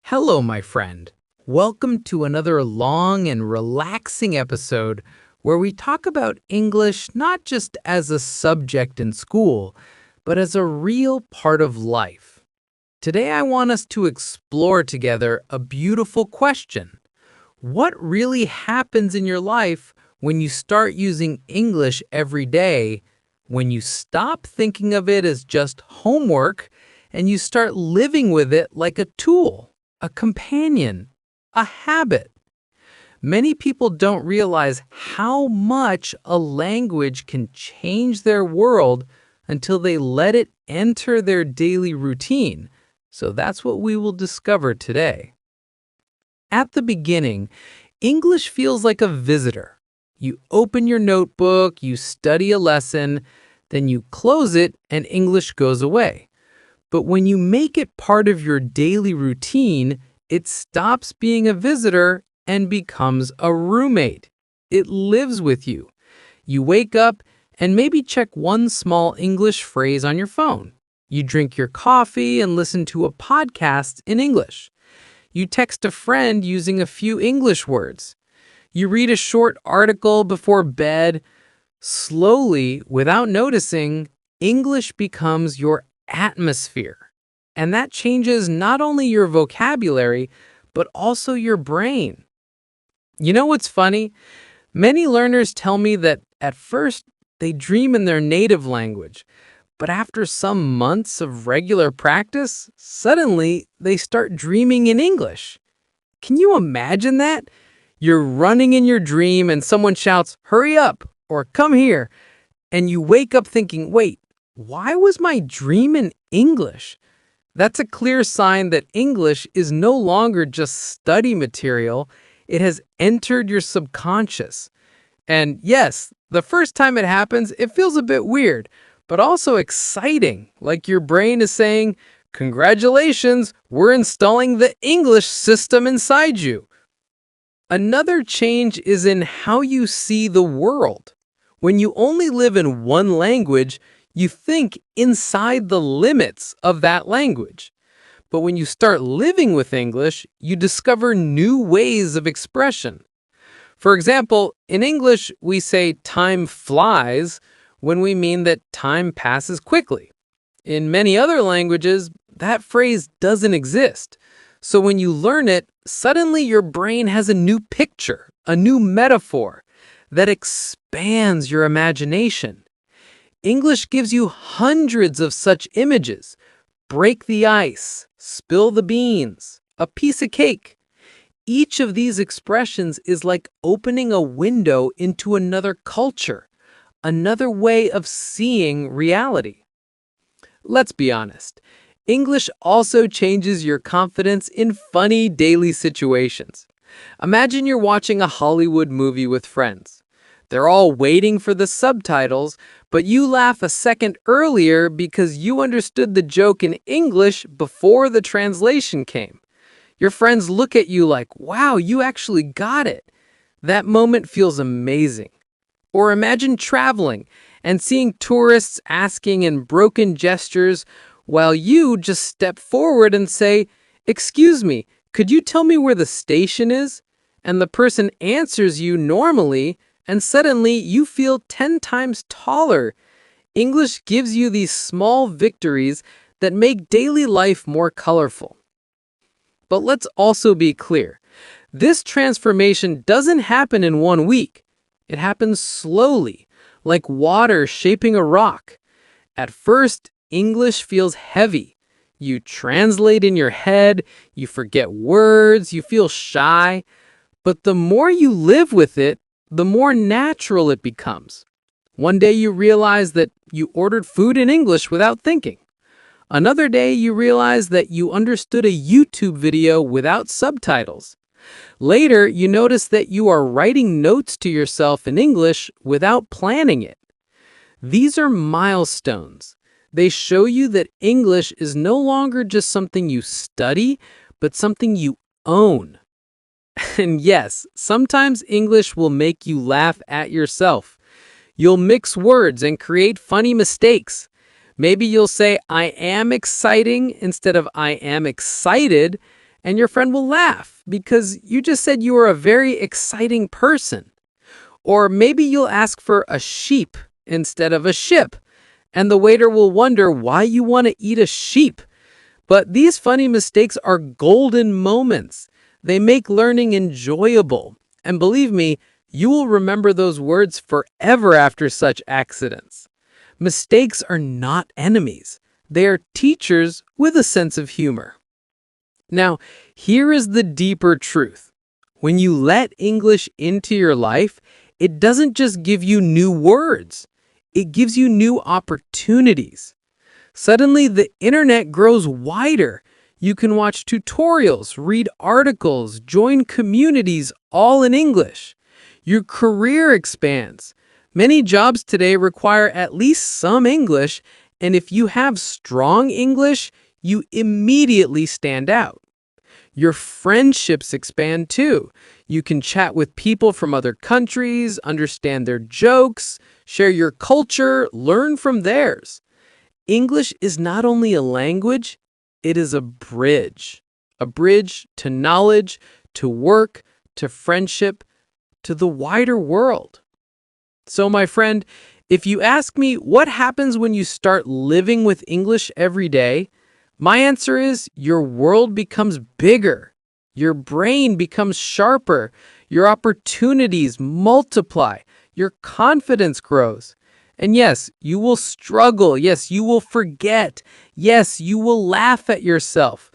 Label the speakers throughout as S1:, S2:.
S1: Hello, my friend. Welcome to another long and relaxing episode where we talk about English not just as a subject in school, but as a real part of life. Today, I want us to explore together a beautiful question. What really happens in your life when you start using English every day, when you stop thinking of it as just homework and you start living with it like a tool? A companion, a habit. Many people don't realize how much a language can change their world until they let it enter their daily routine. So that's what we will discover today. At the beginning, English feels like a visitor. You open your notebook, you study a lesson, then you close it and English goes away. But when you make it part of your daily routine, it stops being a visitor and becomes a roommate. It lives with you. You wake up and maybe check one small English phrase on your phone. You drink your coffee and listen to a podcast in English. You text a friend using a few English words. You read a short article before bed. Slowly, without noticing, English becomes your atmosphere. And that changes not only your vocabulary, but also your brain. You know what's funny? Many learners tell me that at first they dream in their native language, but after some months of regular practice, suddenly they start dreaming in English. Can you imagine that? You're running in your dream and someone shouts, "Hurry up," or "Come here," and you wake up thinking, wait, why was my dream in English? That's a clear sign that English is no longer just study material. It has entered your subconscious. And yes, the first time it happens, it feels a bit weird, but also exciting, like your brain is saying, "Congratulations, we're installing the English system inside you." Another change is in how you see the world. When you only live in one language, you think inside the limits of that language. But when you start living with English, you discover new ways of expression. For example, in English, we say time flies when we mean that time passes quickly. In many other languages, that phrase doesn't exist. So when you learn it, suddenly your brain has a new picture, a new metaphor that expands your imagination. English gives you hundreds of such images. Break the ice, spill the beans, a piece of cake. Each of these expressions is like opening a window into another culture, another way of seeing reality. Let's be honest. English also changes your confidence in funny daily situations. Imagine you're watching a Hollywood movie with friends. They're all waiting for the subtitles, but you laugh a second earlier because you understood the joke in English before the translation came. Your friends look at you like, "Wow, you actually got it." That moment feels amazing. Or imagine traveling and seeing tourists asking in broken gestures while you just step forward and say, "Excuse me, could you tell me where the station is?" And the person answers you normally, and suddenly you feel 10 times taller. English gives you these small victories that make daily life more colorful. But let's also be clear. This transformation doesn't happen in 1 week. It happens slowly, like water shaping a rock. At first, English feels heavy. You translate in your head, you forget words, you feel shy. But the more you live with it, the more natural it becomes. One day you realize that you ordered food in English without thinking. Another day you realize that you understood a YouTube video without subtitles. Later, you notice that you are writing notes to yourself in English without planning it. These are milestones. They show you that English is no longer just something you study, but something you own. And yes, sometimes English will make you laugh at yourself. You'll mix words and create funny mistakes. Maybe you'll say, "I am exciting" instead of "I am excited," And your friend will laugh because you just said you were a very exciting person. Or maybe you'll ask for a sheep instead of a ship, and the waiter will wonder why you want to eat a sheep. But these funny mistakes are golden moments. They make learning enjoyable. And believe me, you will remember those words forever after such accidents. Mistakes are not enemies. They are teachers with a sense of humor. Now, here is the deeper truth. When you let English into your life, it doesn't just give you new words. It gives you new opportunities. Suddenly, the internet grows wider. You can watch tutorials, read articles, join communities, all in English. Your career expands. Many jobs today require at least some English, and if you have strong English, you immediately stand out. Your friendships expand too. You can chat with people from other countries, understand their jokes, share your culture, learn from theirs. English is not only a language, it is a bridge. A bridge to knowledge, to work, to friendship, to the wider world. So, my friend, if you ask me what happens when you start living with English every day, my answer is your world becomes bigger, your brain becomes sharper, your opportunities multiply, your confidence grows. And yes, you will struggle. Yes, you will forget. Yes, you will laugh at yourself.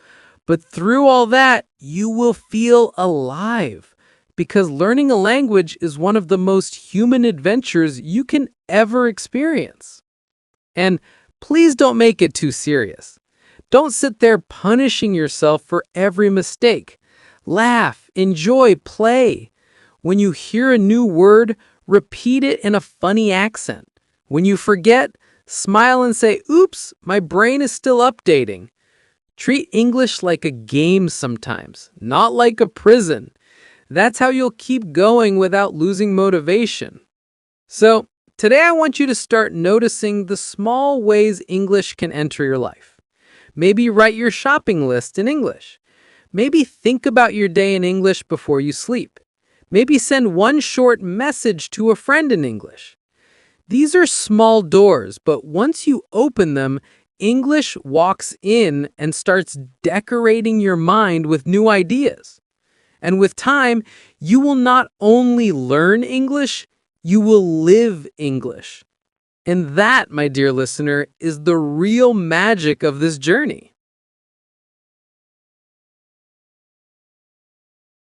S1: But through all that, you will feel alive. Because learning a language is one of the most human adventures you can ever experience. And please don't make it too serious. Don't sit there punishing yourself for every mistake. Laugh, enjoy, play. When you hear a new word, repeat it in a funny accent. When you forget, smile and say, "Oops, my brain is still updating." Treat English like a game sometimes, not like a prison. That's how you'll keep going without losing motivation. So, today I want you to start noticing the small ways English can enter your life. Maybe write your shopping list in English. Maybe think about your day in English before you sleep. Maybe send one short message to a friend in English. These are small doors, but once you open them, English walks in and starts decorating your mind with new ideas. And with time, you will not only learn English, you will live English. And that, my dear listener, is the real magic of this journey.